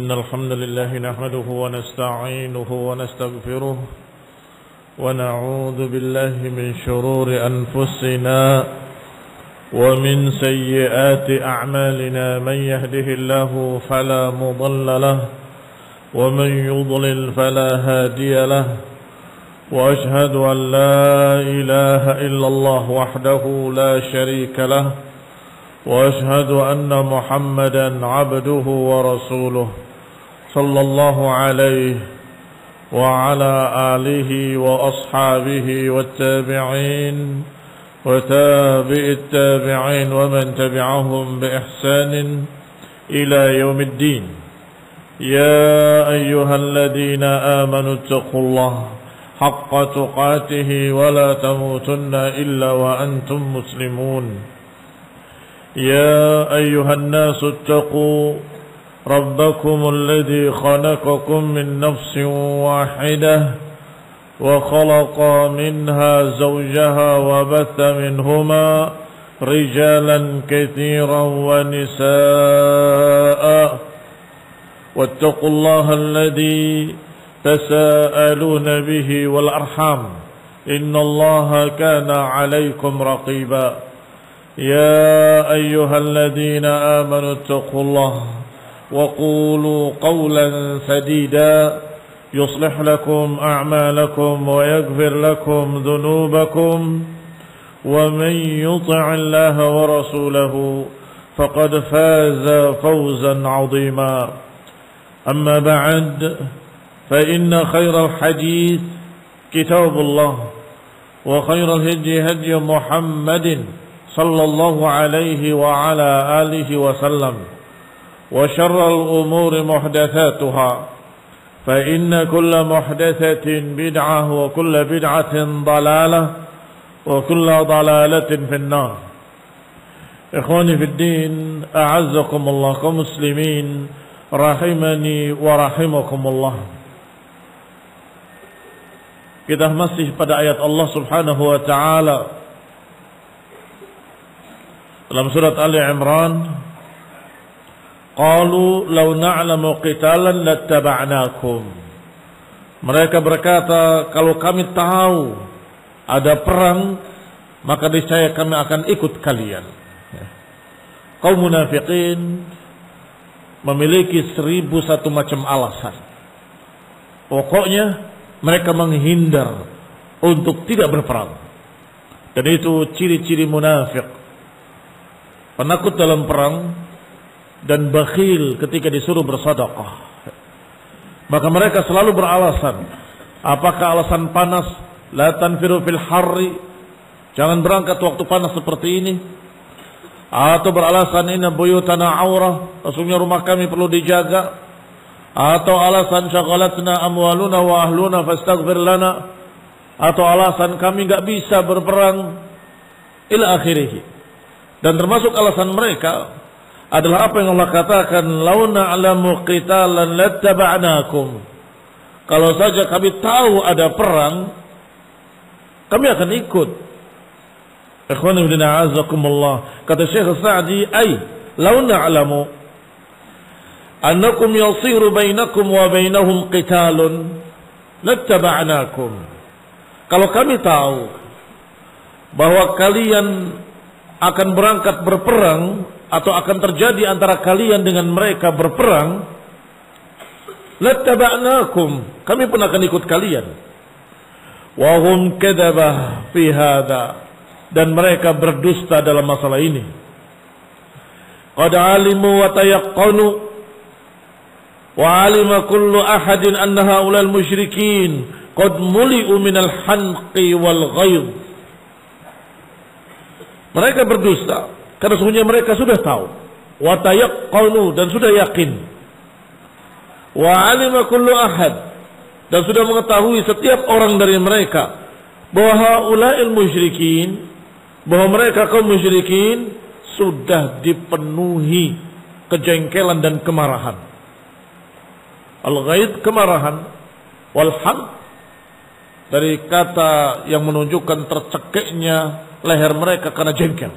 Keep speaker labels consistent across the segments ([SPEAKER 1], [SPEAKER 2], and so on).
[SPEAKER 1] إن الحمد لله نحمده ونستعينه ونستغفره ونعوذ بالله من شرور أنفسنا ومن سيئات أعمالنا من يهده الله فلا مضل له ومن يضلل فلا هادي له وأشهد أن لا إله إلا الله وحده لا شريك له وأشهد أن محمدا عبده ورسوله صلى الله عليه وعلى آله وأصحابه والتابعين وتابع التابعين ومن تبعهم بإحسان إلى يوم الدين. يا أيها الذين آمنوا اتقوا الله حق تقاته ولا تموتن إلا وأنتم مسلمون. يا أيها الناس اتقوا ربكم الذي خلقكم من نفس واحدة وخلق منها زوجها وبث منهما رجالا كثيرا ونساء واتقوا الله الذي تساءلون به والأرحام إن الله كان عليكم رقيبا. يا أيها الذين آمنوا اتقوا الله وقولوا قولا سديدا يصلح لكم أعمالكم ويغفر لكم ذنوبكم ومن يطع الله ورسوله فقد فاز فوزا عظيما. أما بعد فإن خير الحديث كتاب الله وخير الهدي هدي محمد صلى الله عليه وعلى آله وسلم وشر الأمور محدثاتها فإن كل محدثة بدعة وكل بدعة ضلالة وكل ضلالة في النار. إخواني في الدين أعزكم الله كمسلمين rahimani wa rahimakumullah. Kita masih pada ayat Allah Subhanahu wa taala dalam surat Ali Imran, qalu law na'lamu qitalan lattaba'nakum. Mereka berkata, kalau kami tahu ada perang maka niscaya kami akan ikut kalian. Kaum munafiqin memiliki 1001 macam alasan. Pokoknya mereka menghindar untuk tidak berperang. Dan itu ciri-ciri munafik. Penakut dalam perang dan bakhil ketika disuruh bersedekah. Maka mereka selalu beralasan. Apakah alasan panas? La tanfiru fil harri. Jangan berangkat waktu panas seperti ini. Atau beralasan inna buyutana aurah, sesungguhnya rumah kami perlu dijaga. Atau alasan syaghalatna amwaluna wa ahluna fastaghfir lana. Atau alasan kami enggak bisa berperang ila akhirih. Dan termasuk alasan mereka adalah apa yang Allah katakan, launa alamu qitalan lattaba'nakum. Kalau saja kami tahu ada perang, kami akan ikut. Ikhwani fillah azakumullah. Kata Syekh Sa'di, ay law na'lamu annakum yasiru bainakum wa bainahum qitalun lattaba'nakum. Kalau kami tahu bahwa kalian akan berangkat berperang atau akan terjadi antara kalian dengan mereka berperang, lattaba'nakum, kami pun akan ikut kalian. Wa hum kadzaba fi hadza, dan mereka berdusta dalam masalah ini. Qad alimu wa tayaqqanu wa alima kullu ahadin anna haulal musyrikin qad muli'u minal hanqi wal ghaidh. Mereka berdusta karena sesungguhnya mereka sudah tahu, wa tayaqqanu, dan sudah yakin, wa alima kullu ahad, dan sudah mengetahui setiap orang dari mereka bahwa haula'il musyrikin, bahwa mereka kaum musyrikin sudah dipenuhi kejengkelan dan kemarahan. Al-ghaid, kemarahan, wal hanq dari kata yang menunjukkan tercekiknya leher mereka karena jengkel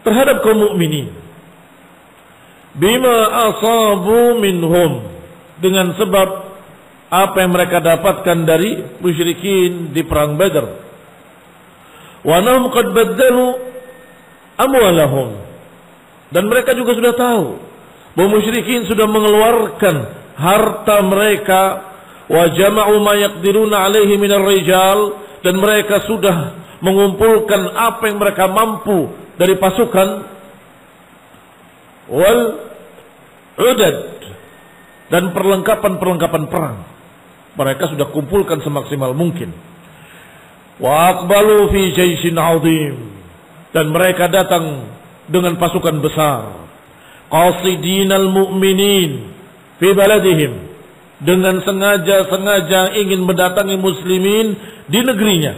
[SPEAKER 1] terhadap kaum mukminin. bima asabu minhum, dengan sebab apa yang mereka dapatkan dari musyrikin di perang Badar. Wa annahum qad baddalu amwalahum, dan mereka juga sudah tahu bahwa musyrikin sudah mengeluarkan harta mereka, wa jama'u ma yaqdiruna alaihi minar rijal, dan mereka sudah mengumpulkan apa yang mereka mampu dari pasukan, wal udad, dan perlengkapan perang. Mereka sudah kumpulkan semaksimal mungkin. Wa aqbalu fi jaishin 'azim, dan mereka datang dengan pasukan besar. Qasidinal mu'minin fi baladihim, dengan sengaja ingin mendatangi muslimin di negerinya.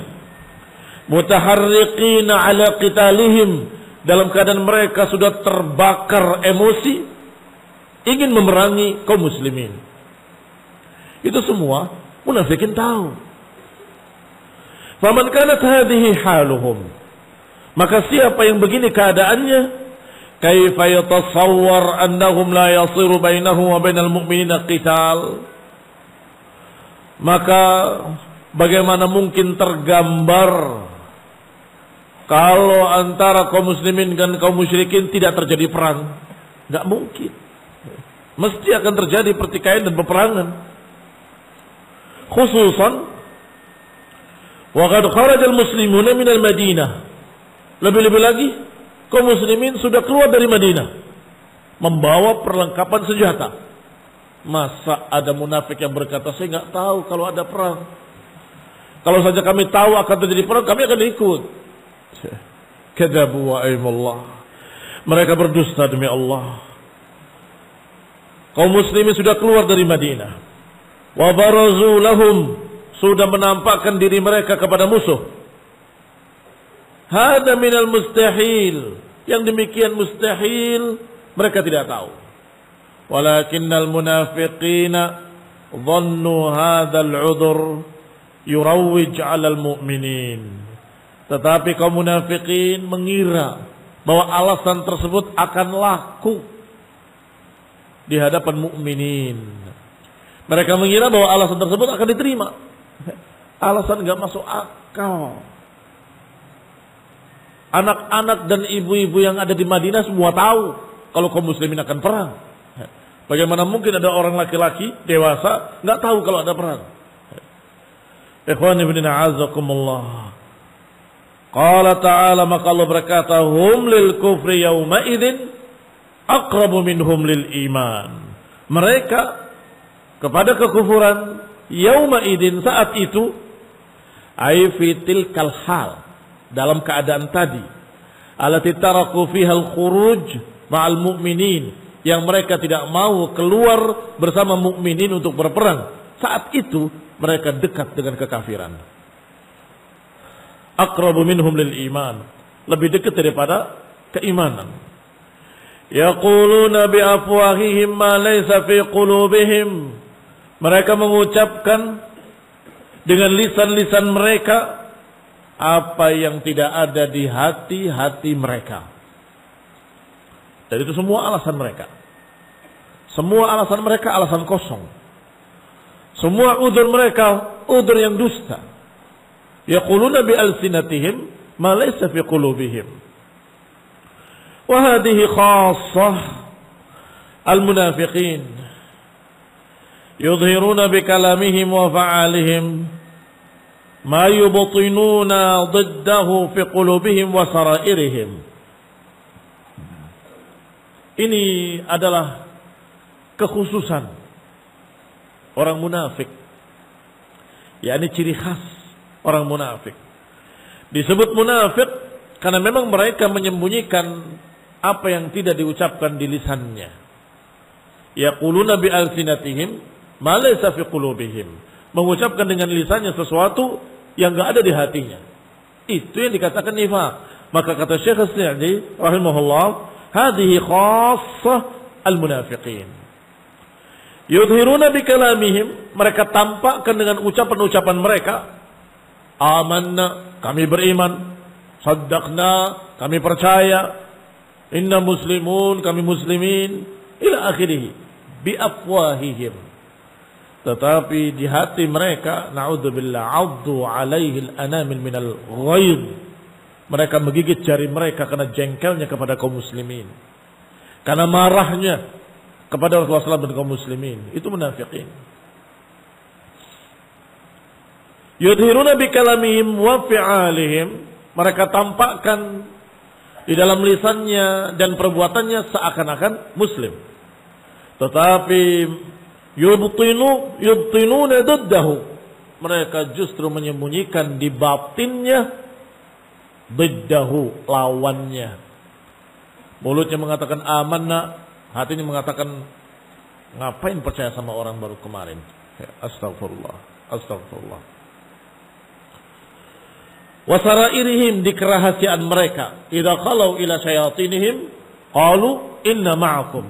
[SPEAKER 1] Mutaharriqina ala qitalihim, dalam keadaan mereka sudah terbakar emosi, ingin memerangi kaum muslimin. Itu semua munafikin tahu. Faman kanat hadhihi haluhum, maka siapa yang begini keadaannya, kaifa yatasawwar annahum la yasiru bainahu wa bainal mu'minina qital, maka bagaimana mungkin tergambar kalau antara kaum muslimin dan kaum musyrikin tidak terjadi perang? Enggak mungkin. Mesti akan terjadi pertikaian dan peperangan. Khususan wa qad kharaja al-muslimuna min al-Madinah. Lebih-lebih lagi kaum muslimin sudah keluar dari Madinah membawa perlengkapan senjata. Masa ada munafik yang berkata, saya enggak tahu kalau ada perang. Kalau saja kami tahu akan terjadi perang, kami akan ikut. Kadzabu wa aimallah. Mereka berdusta demi Allah. Kaum muslimin sudah keluar dari Madinah. Wa barazu lahum, sudah menampakkan diri mereka kepada musuh. Hada minal mustahil, yang demikian mustahil mereka tidak tahu. Walakinnal munafiqina dhannu hadzal 'udhr yurawwij 'alal mu'minin. Tetapi kaum munafikin mengira bahwa alasan tersebut akan laku di hadapan mukminin. Mereka mengira bahwa alasan tersebut akan diterima. Alasan enggak masuk akal. Anak-anak dan ibu-ibu yang ada di Madinah semua tahu kalau kaum muslimin akan perang. Bagaimana mungkin ada orang laki-laki dewasa enggak tahu kalau ada perang? Ikhwan ibn a'azakumullah. Qala ta'ala, maka Allah berkata, hum lil kufri yawma idzin aqrabu minhum lil iman. Mereka kepada kekufuran yawma idzin, saat itu, ay fi tilkal hal, dalam keadaan tadi, allati taraku fiha al-khuruj ma'al mu'minin, yang mereka tidak mau keluar bersama mukminin untuk berperang. Saat itu mereka dekat dengan kekafiran. Aqrabu minhum lil iman, lebih dekat daripada keimanan. Yaquluna bi afwahihim ma laysa fi qulubihim, mereka mengucapkan dengan lisan-lisan mereka apa yang tidak ada di hati-hati mereka. Dan itu semua alasan mereka. Semua alasan mereka alasan kosong. Semua udzur mereka udzur yang dusta. Yaquluna bi alsinatihim ma laysa fi qulubihim. Wa hadhihi khassah al-munafiqin. Yudhiruna bi kalamihim wa fa'alihim ma yubtinuna diddahu fi qulubihim wa sarairihim. Ini adalah kekhususan orang munafik, yakni ciri khas orang munafik. Disebut munafik karena memang mereka menyembunyikan apa yang tidak diucapkan di lisannya. Yaquluna bi alsinatihim ma laysa fi qulubihim, mengucapkan dengan lisannya sesuatu yang enggak ada di hatinya. Itu yang dikatakan nifaq. Maka kata Syekh As-Sa'di rahimahullah, hadhihi khassah al-munafiqin. Yudhiruna bi kalamihim, mereka tampakkan dengan ucapan-ucapan mereka, amanna, kami beriman, saddaqna, kami percaya, inna muslimun, kami muslimin, ila akhirih bi afwahihim. Tetapi di hati mereka, na'udzubillah, 'addu 'alaihi al-anamil minal ghaidh. Mereka menggigit jari mereka karena jengkelnya kepada kaum muslimin. Karena marahnya kepada Rasulullah SAW dan kaum muslimin. Itu munafiqin. Yudhiruna bi kalamihim wa fi'alihim. Mereka tampakkan di dalam lisannya dan perbuatannya seakan-akan muslim. Tetapi yubtinuna diddahu. Mereka justru menyembunyikan di batinnya diddahu, lawannya. Mulutnya mengatakan amanna, hatinya mengatakan ngapain percaya sama orang baru kemarin. Astagfirullah, astagfirullah. Wasarairihim, di kerahasiaan mereka. Idza qalu ila syayatinihim qalu inna ma'akum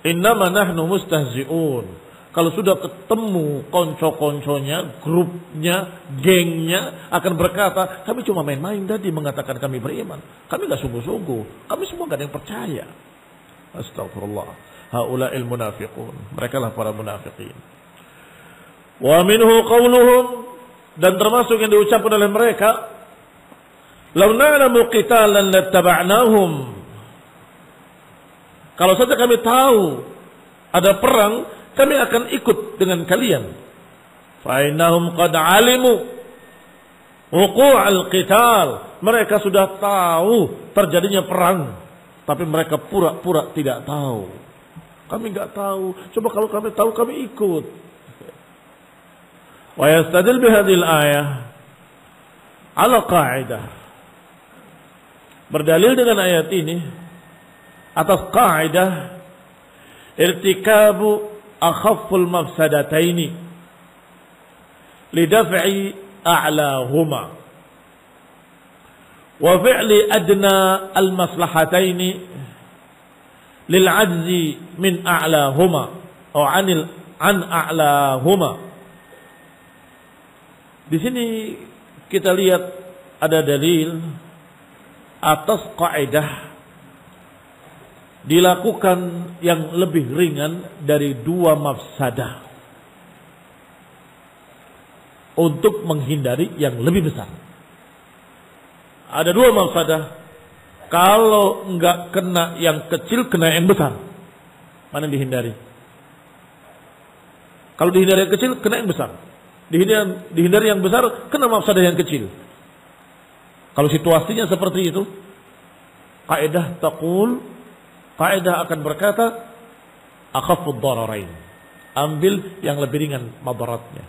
[SPEAKER 1] innama nahnu mustahzi'un. Kalau sudah ketemu konco-konconya, grupnya, gengnya, akan berkata, kami cuma main-main tadi mengatakan kami beriman. Kami enggak sungguh-sungguh. Kami semua enggak ada yang percaya. Astagfirullah. Haula'il munafiqun. Mereka lah para munafiqin. Wa minhu qawluhum, dan termasuk yang diucapkan oleh mereka, law na'lamu qitalan lattaba'nahum. Kalau saja kami tahu ada perang, kami akan ikut dengan kalian. Fa innahum qad 'alimu wuqu'al qital. Mereka sudah tahu terjadinya perang, tapi mereka pura-pura tidak tahu. Kami enggak tahu. Coba kalau kami tahu, kami ikut. Wa yastadil bihadhil ayah ala qa'idah. Berdalil dengan ayat ini atas qa'idah irtikabu akhafful mafsadataini lidaf'i a'lahuma wa fi'li adna al-maslahataini lil'ajzi min a'lahuma atau an a'lahuma. Di sini kita lihat ada dalil atas kaidah dilakukan yang lebih ringan dari dua mafsadah untuk menghindari yang lebih besar. Ada dua mafsadah, kalau enggak kena yang kecil, kena yang besar. Mana yang dihindari? Kalau dihindari yang kecil, kena yang besar. Dihindari yang besar, kena mafsadah yang kecil. Kalau situasinya seperti itu, kaidah akan berkata akhaffud dararain, ambil yang lebih ringan madaratnya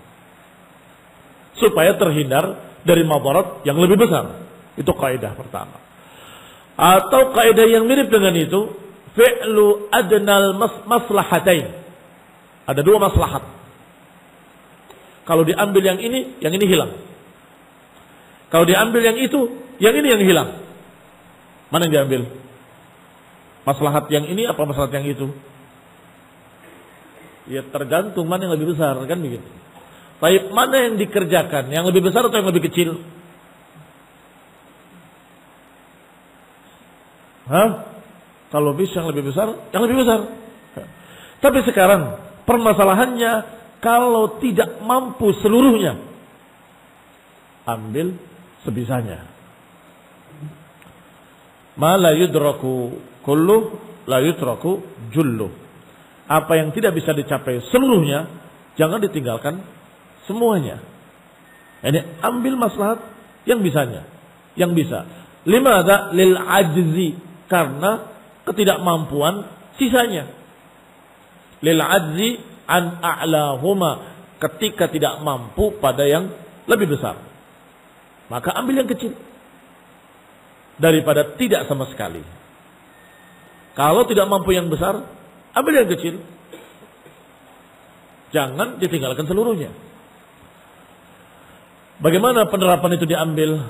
[SPEAKER 1] supaya terhindar dari madarat yang lebih besar. Itu kaidah pertama. Atau kaidah yang mirip dengan itu, fi'lu adnal maslahatain. Ada dua maslahat. Kalau diambil yang ini hilang. Kalau diambil yang itu, yang ini yang hilang. Mana yang diambil? Maslahat yang ini apa maslahat yang itu? Ya tergantung mana yang lebih besar, kan begitu. Baik, mana yang dikerjakan? Yang lebih besar atau yang lebih kecil? Kalau bisa yang lebih besar, yang lebih besar. Tapi sekarang permasalahannya, kalau tidak mampu seluruhnya, ambil sebisanya. Ma la yudraku kullu la yutraku jullu. Apa yang tidak bisa dicapai seluruhnya, jangan ditinggalkan semuanya. Ini ambil maslahat yang bisanya, yang bisa. Limadza lil ajzi, karena ketidakmampuan sisanya. Lil ajzi an a'lahuma, ketika tidak mampu pada yang lebih besar, maka ambil yang kecil daripada tidak sama sekali. Kalau tidak mampu yang besar, ambil yang kecil. Jangan ditinggalkan seluruhnya. Bagaimana penerapan itu diambil?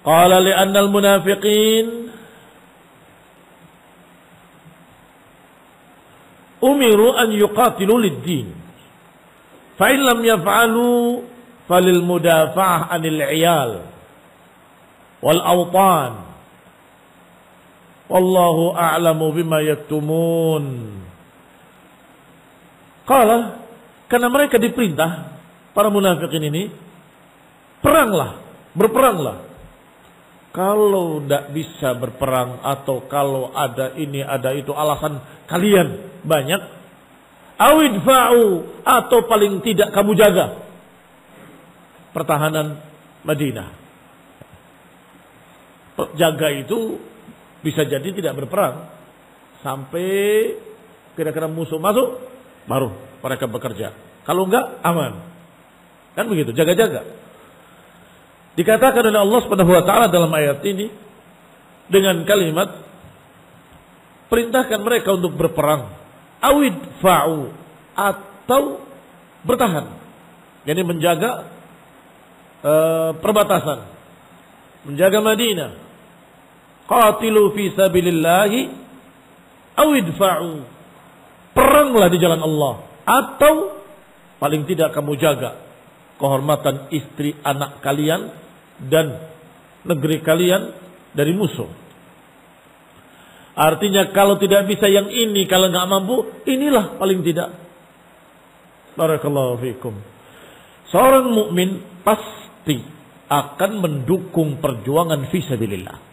[SPEAKER 1] Qala li'annal munafiqin umiru an yuqatilu lid-din. Fa in lam yaf'alu falil mudafa'ah 'anil 'iyal wal awtan Wallahu a'lamu bima yaktumun. Qala, karena mereka diperintah, para munafikin ini, peranglah, berperanglah. Kalau tidak bisa berperang atau kalau ada ini ada itu alasan kalian banyak, awidfa'u, atau paling tidak kamu jaga pertahanan Madinah. Jaga itu bisa jadi tidak berperang sampai kira-kira musuh masuk, baru mereka bekerja. Kalau enggak, aman. Kan begitu, jaga-jaga. Dikatakan oleh Allah Subhanahu wa taala dalam ayat ini dengan kalimat perintahkan mereka untuk berperang, awid fa'u, atau bertahan. Jadi menjaga perbatasan, menjaga Madinah. Qatilu fi sabilillahi awid fa'u, peranglah di jalan Allah, atau paling tidak kamu jaga kehormatan istri anak kalian dan negeri kalian dari musuh. Artinya kalau tidak bisa yang ini, kalau nggak mampu, inilah paling tidak. Barakallahu fikum. Seorang mukmin pasti akan mendukung perjuangan fisabilillah.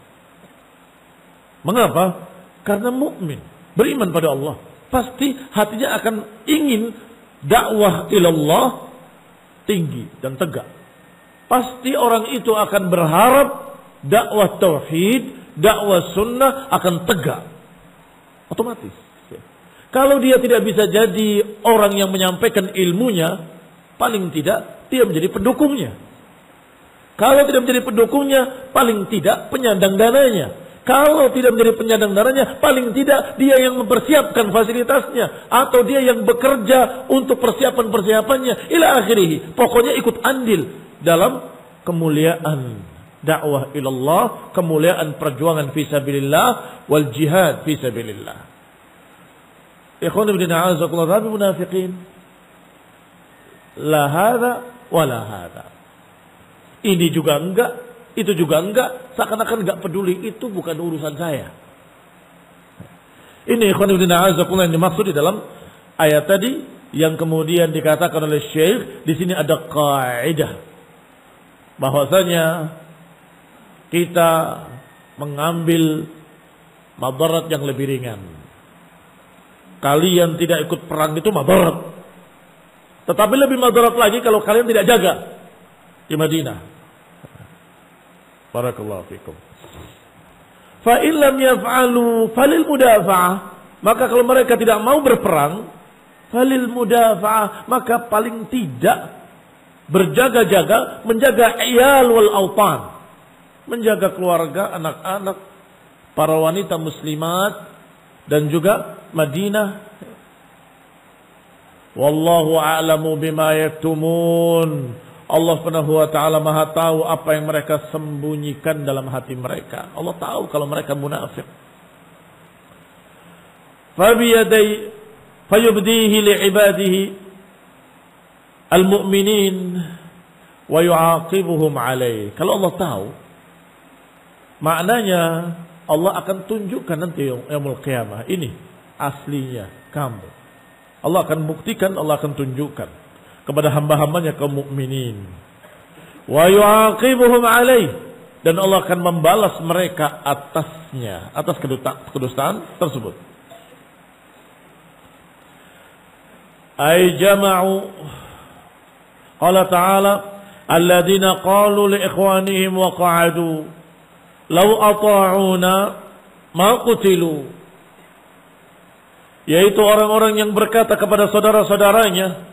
[SPEAKER 1] Mengapa? Karena mukmin, beriman pada Allah, pasti hatinya akan ingin dakwah ilallah tinggi dan tegak. Pasti orang itu akan berharap dakwah tauhid, dakwah sunnah akan tegak. Otomatis. Kalau dia tidak bisa jadi orang yang menyampaikan ilmunya, paling tidak dia menjadi pendukungnya. Kalau tidak menjadi pendukungnya, paling tidak penyandang dananya. Kalau tidak menjadi penyandang dananya, paling tidak dia yang mempersiapkan fasilitasnya, atau dia yang bekerja untuk persiapan-persiapannya ila akhirih. Pokoknya ikut andil dalam kemuliaan dakwah ilallah, kemuliaan perjuangan fisabilillah wal jihad fisabilillah. Ikhwan ibn a'azakullah, tapi munafiqin la hadza wa la hadza. Ini juga enggak, itu juga enggak, seakan-akan enggak peduli, itu bukan urusan saya. Ini ikhwan ibn a'azakullah yang dimaksud di dalam ayat tadi, yang kemudian dikatakan oleh Syekh, di sini ada kaidah bahwasanya kita mengambil madarat yang lebih ringan. Kalian tidak ikut perang itu madarat. Tetapi lebih madarat lagi kalau kalian tidak jaga di Madinah. Barakallahu fikum. Fa in lam yaf'alu falil mudafa'ah. Maka kalau mereka tidak mau berperang, falil mudafa'ah, maka paling tidak berjaga-jaga, menjaga iyal wal autan, menjaga keluarga, anak-anak, para wanita muslimat, dan juga Madinah. Wallahu a'lamu bima yaktumun. Allah Subhanahu wa taala Maha tahu apa yang mereka sembunyikan dalam hati mereka. Allah tahu kalau mereka munafik. Fabiyadai fayubdihi li'ibadihi al-mu'minin wa yu'aqibuhum alaih. Kalau Allah tahu, maknanya Allah akan tunjukkan nanti yaumul qiyamah, ini aslinya kamu. Allah akan buktikan, Allah akan tunjukkan kepada hamba-hambanya kaum mukminin. Wa yu'aqibuhum alaih, dan Allah akan membalas mereka atasnya, atas kedustaan tersebut. Ay jama'u, qala ta'ala alladzina qalu li ikhwanihim wa qa'adu law ata'una ma qutilu, yaitu orang-orang yang berkata kepada saudara-saudaranya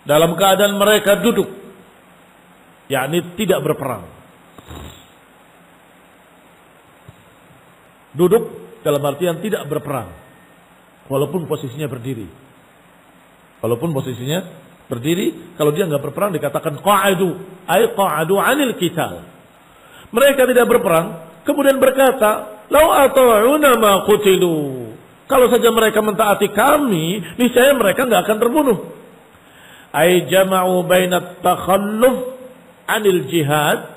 [SPEAKER 1] dalam keadaan mereka duduk, yakni tidak berperang. Duduk dalam artian tidak berperang, walaupun posisinya berdiri. Walaupun posisinya berdiri, kalau dia nggak berperang dikatakan qa'adu, ay qa'adu 'anil qital. Mereka tidak berperang, kemudian berkata, "Lau ata'una ma qutilu." Kalau saja mereka mentaati kami, niscaya mereka nggak akan terbunuh. Ay jama'u baina takhalluf 'anil jihad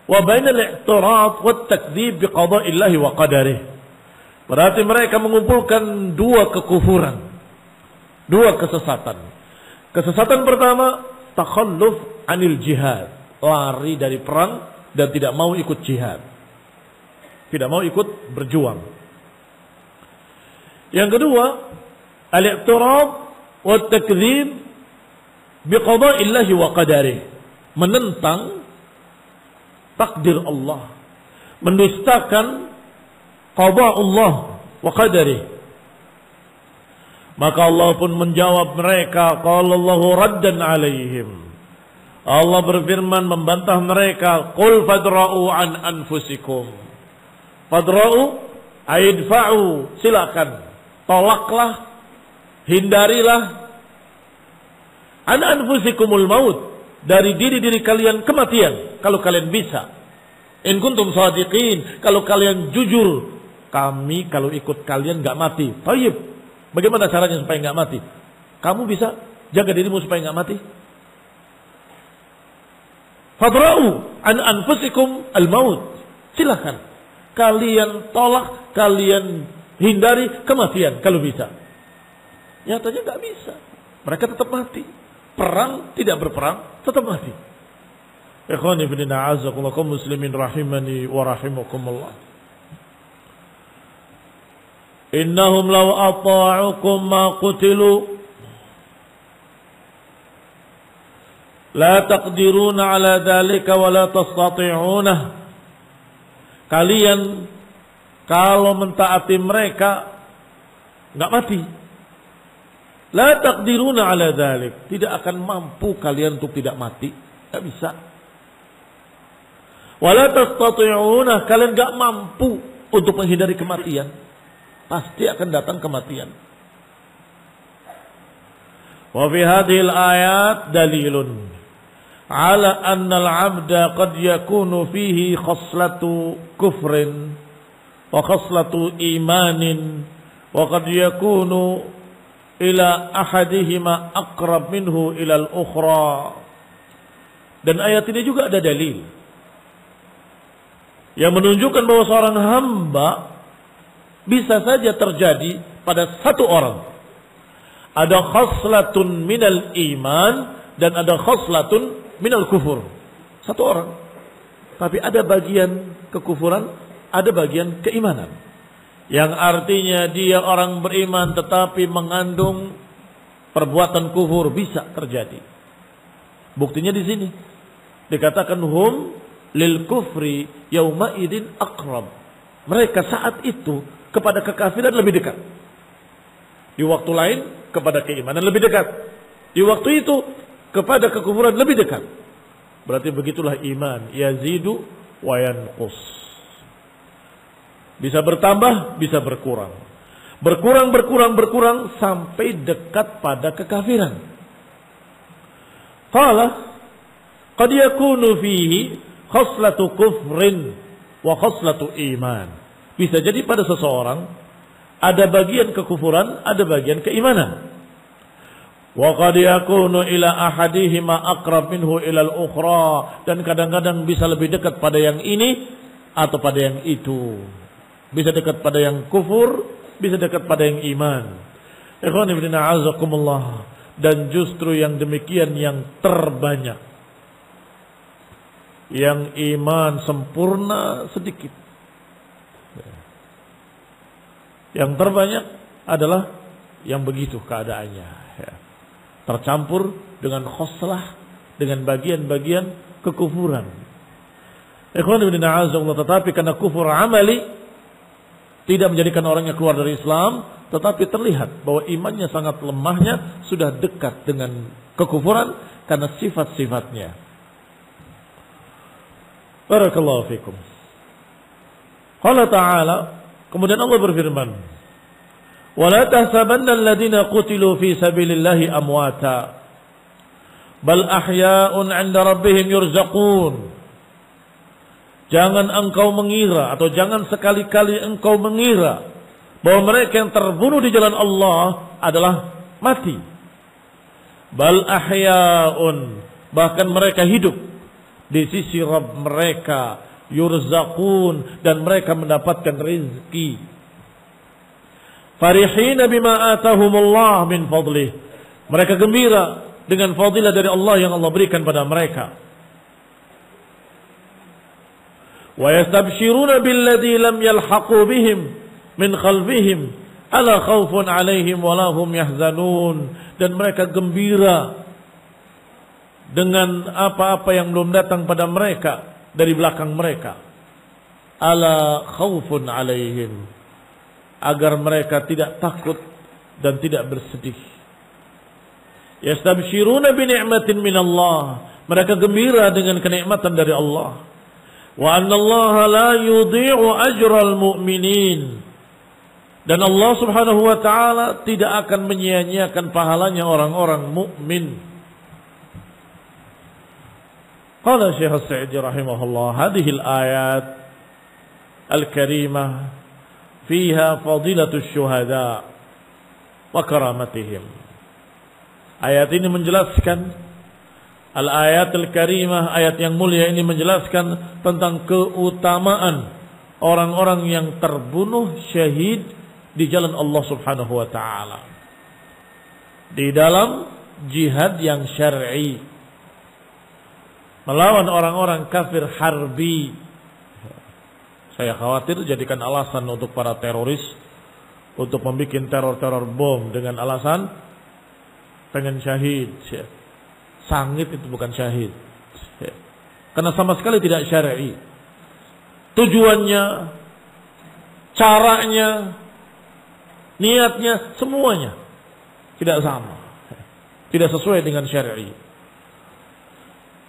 [SPEAKER 1] wa baina al-i'tirad wa at-takdzib bi qada'illahi wa qadarih. Berarti mereka mengumpulkan dua kekufuran, dua kesesatan. Kesesatan pertama, takhalluf anil jihad, lari dari perang dan tidak mau ikut jihad, tidak mau ikut berjuang. Yang kedua, al-i'tirad wa at-takdzib bi qada'illahi wa qadarih, menentang takdir Allah, mendustakan qada Allah wa qadarih. Maka Allah pun menjawab mereka, qala Allahu raddan alaihim. Allah berfirman membantah mereka, qul fadra'u an anfusikum. Fadra'u aidfa'u, silakan tolaklah, hindarilah an anfusikumul maut, dari diri-diri kalian kematian kalau kalian bisa. In kuntum shadiqin, kalau kalian jujur, kami kalau ikut kalian enggak mati. Baik. Bagaimana caranya supaya enggak mati? Kamu bisa jaga dirimu supaya enggak mati? Fadra'u an anfusikum al-maut. Silakan kalian tolak, kalian hindari kematian kalau bisa. Nyatanya enggak bisa. Mereka tetap mati. Perang tidak berperang tetap mati. Ikhwani fillah, a'azzakumullah, kaum muslimin rahimani wa rahimakumullah. Innahum law ata'ukum ma qutilu la taqdiruna ala dhalika wa la tastati'una. Kalian kalau mentaati mereka enggak mati. La taqdiruna ala dhalik, tidak akan mampu kalian untuk tidak mati, enggak bisa. Wala tastati'una, kalian enggak mampu untuk menghindari kematian. Pasti akan datang kematian. Wa fi hadhihi al-ayat dalilun ala anna al-'abda qad yakunu fihi khaslatu kufrin wa khaslatu imanin wa qad yakunu ila ahadihima aqrab minhu ila al-ukhra. Dan ayat ini juga ada dalil yang menunjukkan bahwa seorang hamba bisa saja terjadi pada satu orang ada khaslatun minal iman dan ada khaslatun minal kufur. Satu orang, tapi ada bagian kekufuran, ada bagian keimanan. Yang artinya dia orang beriman tetapi mengandung perbuatan kufur, bisa terjadi. Buktinya di sini dikatakan hum lil kufri yauma idin aqrab. Mereka saat itu kepada kekafiran lebih dekat. Di waktu lain kepada keimanan lebih dekat. Di waktu itu kepada kekufuran lebih dekat. Berarti begitulah iman, yazidu wa yanqus. Bisa bertambah, bisa berkurang. Berkurang sampai dekat pada kekafiran. Qala qad yakunu fihi khaslatu kufrin wa khaslatu iman. Bisa jadi pada seseorang ada bagian kekufuran, ada bagian keimanan. Wa qad yakunu ila ahadihima aqrab minhu ila al-ukhra, dan kadang-kadang bisa lebih dekat pada yang ini atau pada yang itu. Bisa dekat pada yang kufur, bisa dekat pada yang iman. Ikhwan fillah, a'azakumullah. Dan justru yang demikian yang terbanyak. Yang iman sempurna sedikit. Yang terbanyak adalah yang begitu keadaannya. Tercampur dengan khoslah, dengan bagian-bagian kekufuran. Ikhwan fillah, a'azakumullah. Tetapi karena kufur amali tidak menjadikan orangnya keluar dari Islam, tetapi terlihat bahwa imannya sangat lemahnya, sudah dekat dengan kekufuran karena sifat-sifatnya. Barakallahu fikum. Qala ta'ala, kemudian Allah berfirman, "Wala tahsabanna alladziina qutilu fi sabilillahi amwata, bal ahya'un 'inda rabbihim yurzaqun." Jangan engkau mengira atau jangan sekali-kali engkau mengira bahwa mereka yang terbunuh di jalan Allah adalah mati. Bal ahya'un, bahkan mereka hidup di sisi Rabb mereka, yurzaqun, dan mereka mendapatkan rezeki. Farihina bima atahumullah min fadlih. Mereka gembira dengan fadilah dari Allah yang Allah berikan pada mereka. Wa yastabshiruna billadzi lam yalhaqu bihim min khalfihim ala khaufun 'alaihim wa lahum yahzanun. Dan mereka gembira dengan apa-apa yang belum datang pada mereka dari belakang mereka. Ala khaufun 'alaihim, agar mereka tidak takut dan tidak bersedih. Yastabshiruna bi ni'matin min Allah. Mereka gembira dengan kenikmatan dari Allah. Wa anna Allah la yudhi'u ajral mu'minin. Dan Allah Subhanahu wa taala tidak akan menyia-nyiakan pahalanya orang-orang mukmin. Qala Syekh As-Sa'di rahimahullah, hadhihi al-ayat al-karimah fiha fadilatus syuhada wa karamatihim. Ayat ini menjelaskan, al-ayat al-karimah, ayat yang mulia ini menjelaskan tentang keutamaan orang-orang yang terbunuh syahid di jalan Allah Subhanahu wa taala, di dalam jihad yang syar'i, melawan orang-orang kafir harbi. Saya khawatir jadikan alasan untuk para teroris untuk membuat teror-teror bom dengan alasan pengen syahid. Sangit itu bukan syahid, karena sama sekali tidak syar'i. Tujuannya, caranya, niatnya, semuanya tidak sama, tidak sesuai dengan syar'i.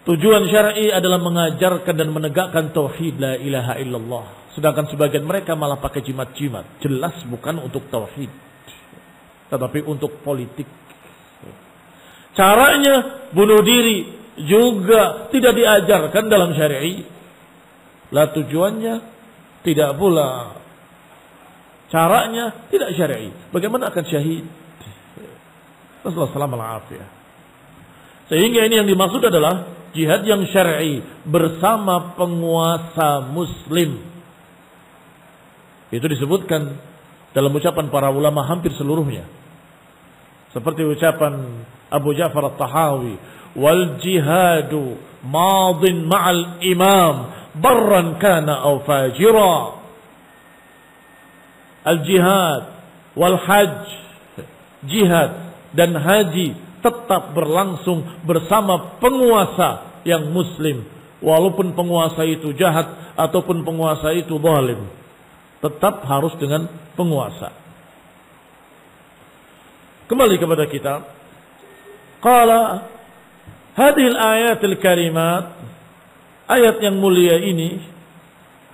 [SPEAKER 1] Tujuan syar'i adalah mengajarkan dan menegakkan tauhid la ilaha illallah. Sedangkan sebagian mereka malah pakai jimat-jimat. Jelas bukan untuk tauhid, tetapi untuk politik. Caranya bunuh diri juga tidak diajarkan dalam syar'i. Lah tujuannya tidak pula. Caranya tidak syar'i. Bagaimana akan syahid? Rasulullah sallallahu alaihi wasallam. Sehingga ini yang dimaksud adalah jihad yang syar'i bersama penguasa muslim. Itu disebutkan dalam ucapan para ulama hampir seluruhnya. Seperti ucapan Abu Ja'far At-Tahawi, wal jihadu madin ma'al imam barran kana aw fajira. Al jihad wal hajj, jihad dan haji tetap berlangsung bersama penguasa yang muslim, walaupun penguasa itu jahat ataupun penguasa itu zalim, tetap harus dengan penguasa. Kembali kepada kita. Qala hadhil ayatil karimat, ayat yang mulia ini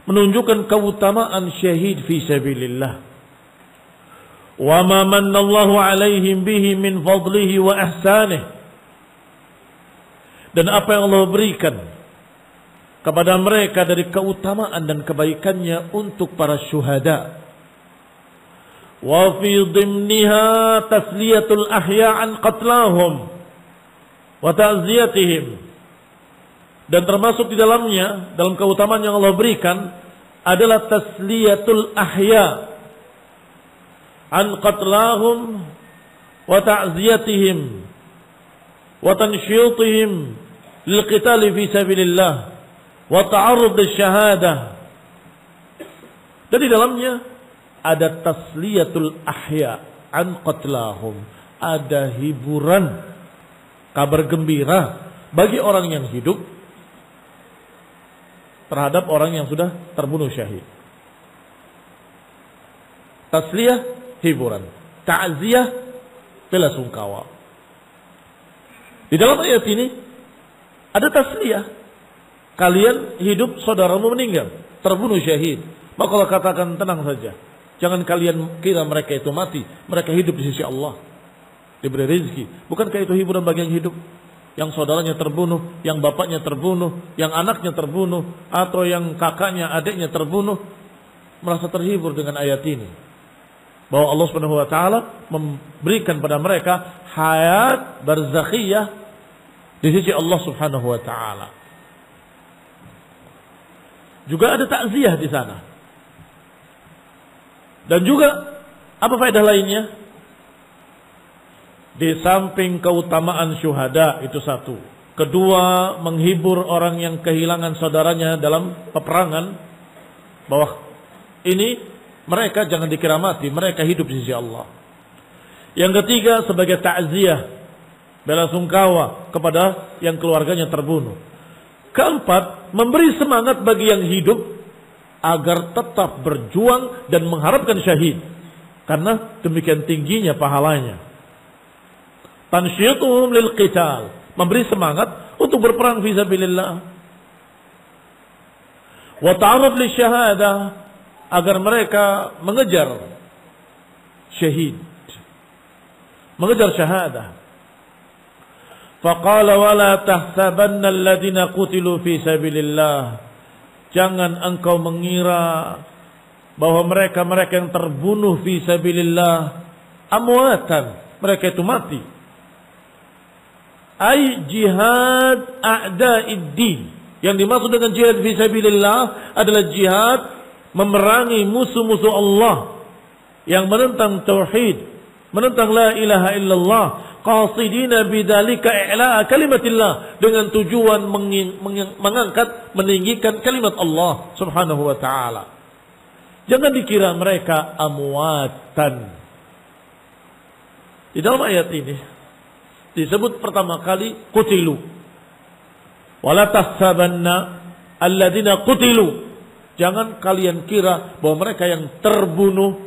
[SPEAKER 1] menunjukkan keutamaan syahid fi sabilillah. Wa ma manallahu alaihim bihi min fadlihi wa ihsanih. Dan apa yang Allah berikan kepada mereka dari keutamaan dan kebaikannya untuk para syuhada. Wa fi dhimniha tasliyatul ahya an qatlahum wa ta'ziyatihim. Dan termasuk di dalamnya, dalam keutamaan yang Allah berikan adalah tasliyatul ahya an qatlahum wa ta'ziyatihim wa tansyitihim lil qitali fi sabilillah wa ta'arrud asy-syahadah. Dan di dalamnya ada tasliyatul ahya an qatlahum, ada hiburan, kabar gembira bagi orang yang hidup terhadap orang yang sudah terbunuh syahid. Tasliyah, hiburan. Ta'ziyah, bela sungkawa. Di dalam ayat ini ada tasliyah. Kalian hidup, saudaramu meninggal, terbunuh syahid. Maka Allah katakan tenang saja. Jangan kalian kira mereka itu mati. Mereka hidup di sisi Allah, diberi rezeki. Bukankah itu hiburan bagi yang hidup? Yang saudaranya terbunuh, yang bapaknya terbunuh, yang anaknya terbunuh, atau yang kakaknya, adiknya terbunuh, merasa terhibur dengan ayat ini. Bahwa Allah Subhanahu wa taala memberikan pada mereka hayat barzakhiyah di sisi Allah Subhanahu wa taala. Juga ada takziah di sana. Dan juga Apa faedah lainnya? Di samping keutamaan syuhada itu satu. Kedua, menghibur orang yang kehilangan saudaranya dalam peperangan. Bahwa ini mereka jangan dikira mati, mereka hidup di sisi Allah. Yang ketiga, sebagai takziah, bela sungkawa kepada yang keluarganya terbunuh. Keempat, memberi semangat bagi yang hidup agar tetap berjuang dan mengharapkan syahid. Karena demikian tingginya pahalanya. Tansyituhum lil qital, memberi semangat untuk berperang fi sabilillah. Wa ta'arrud li syahadah, agar mereka mengejar syahid, mengejar syahadah. Faqala wa la tahsabanna alladhina qutilu fi sabilillah, jangan engkau mengira bahwa mereka-mereka yang terbunuh fi sabilillah amwatan, mereka itu mati. Ai jihad a'da'iddin, yang dimaksud dengan jihad fi sabilillah adalah jihad memerangi musuh-musuh Allah yang menentang tauhid, menentang la ilaha illallah, qasidina bidzalika i'la'a kalimatillah, dengan tujuan mengangkat, meninggikan kalimat Allah Subhanahu wa taala. Jangan dikira mereka amwatan. Di dalam ayat ini disebut pertama kali qutilu. Wala tahsabanna alladziina qutilu. Jangan kalian kira bahwa mereka yang terbunuh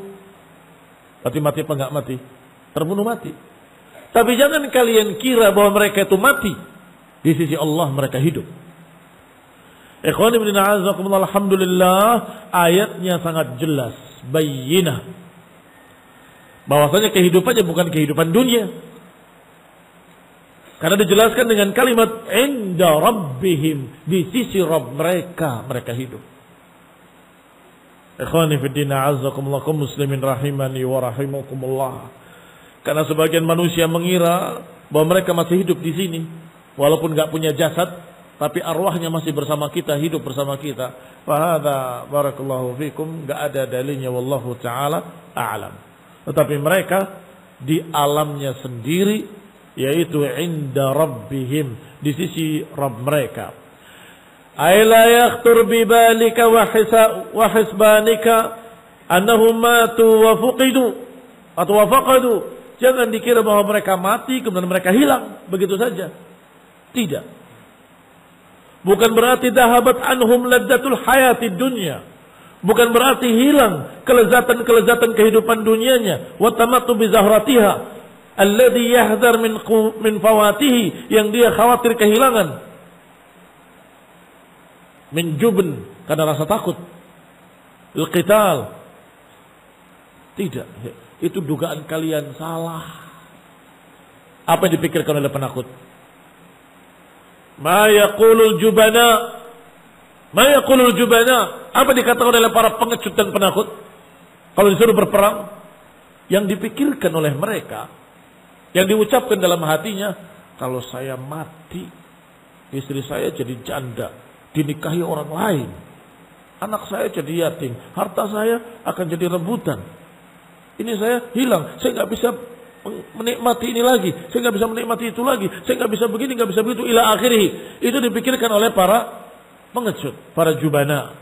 [SPEAKER 1] mati apa enggak mati? Terbunuh mati. Tapi jangan kalian kira bahwa mereka itu mati. Di sisi Allah mereka hidup. Ikhwan ibn a'azakumullah, alhamdulillah ayatnya sangat jelas, bayyinah. Bahwasanya kehidupannya bukan kehidupan dunia. Karena dijelaskan dengan kalimat inda rabbihim, di sisi Rabb mereka, mereka hidup. Ikhwani fi din a'azakumullah kaum muslimin rahimani wa rahimakumullah. Karena sebagian manusia mengira bahwa mereka masih hidup di sini, walaupun enggak punya jasad, tapi arwahnya masih bersama kita, hidup bersama kita. Fa hadza barakallahu fikum, enggak ada dalilnya, wallahu taala a'lam. Tetapi mereka di alamnya sendiri, yaitu inda rabbihim, di sisi Rabb mereka. Ay la yakhtur bi balika wa hisbanika annahum matu wa fuqidu atau wa faqadu. Jangan dikira bahwa mereka mati kemudian mereka hilang begitu saja. Tidak. Bukan berarti dahabat anhum ladzatul hayatid dunya. Bukan berarti hilang kelezatan-kelezatan kehidupan dunianya. Wa tamattu bi zahratiha alladhi yahdhar min fawatihi, yang dia khawatir kehilangan. Min jubn, karena rasa takut. Al-qital. Tidak, itu dugaan kalian salah. Apa yang dipikirkan oleh penakut? Ma yaqulul jubana. Ma yaqulul jubana. Apa dikatakan oleh para pengecut dan penakut? Kalau disuruh berperang, yang dipikirkan oleh mereka, yang diucapkan dalam hatinya, kalau saya mati, istri saya jadi janda, dinikahi orang lain, anak saya jadi yatim, harta saya akan jadi rebutan, ini saya hilang, saya nggak bisa menikmati ini lagi, saya nggak bisa menikmati itu lagi, saya nggak bisa begini, nggak bisa begitu, ila akhirih. Itu dipikirkan oleh para pengecut, para jubana.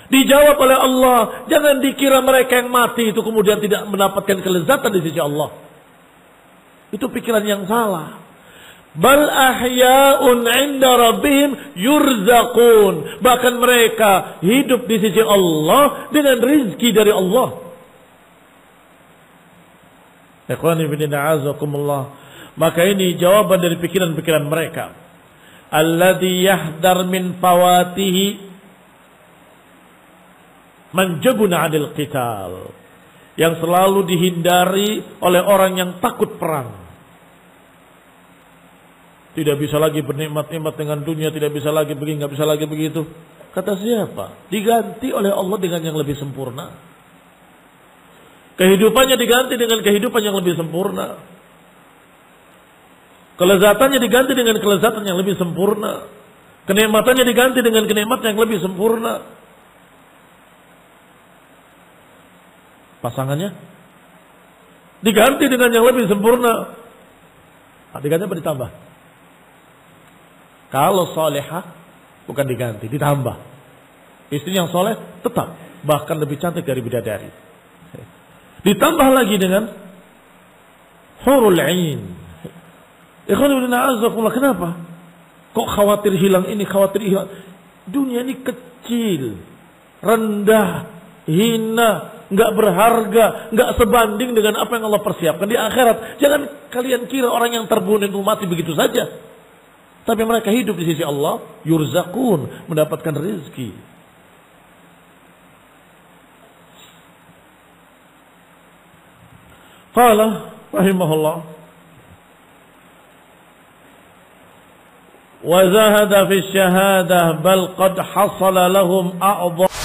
[SPEAKER 1] Dijawab oleh Allah, jangan dikira mereka yang mati itu kemudian tidak mendapatkan kelezatan di sisi Allah. Itu pikiran yang salah. Bal ahya'un 'inda rabbihim yurzaqun. Bahkan mereka hidup di sisi Allah dengan rizki dari Allah. Ikhwani fillah a'azakumullah. Maka ini jawaban dari pikiran-pikiran mereka. Alladhi yahdar min fawatihi manjabuna 'anil qital. Yang selalu dihindari oleh orang yang takut perang. Tidak bisa lagi bernikmat-nikmat dengan dunia, tidak bisa lagi begini, nggak bisa lagi begitu. Kata siapa? Diganti oleh Allah dengan yang lebih sempurna. Kehidupannya diganti dengan kehidupan yang lebih sempurna. Kelezatannya diganti dengan kelezatan yang lebih sempurna. Kenikmatannya diganti dengan kenikmatan yang lebih sempurna. pasangannya diganti dengan yang lebih sempurna. Diganti apa ditambah? Kalau solehah bukan diganti, ditambah. Istri yang soleh tetap bahkan lebih cantik dari bidadari. Ditambah lagi dengan hurul ain. Kenapa? Kok khawatir hilang ini, khawatir hilang? Dunia ini kecil, rendah, hina, nggak berharga, nggak sebanding dengan apa yang Allah persiapkan di akhirat. Jangan kalian kira orang yang terbunuh itu mati begitu saja. Tapi mereka hidup di sisi Allah, yurzakun, mendapatkan rezeki. Qala rahimahullah wa zahada fi syahadah bal qad hasala lahum a'dha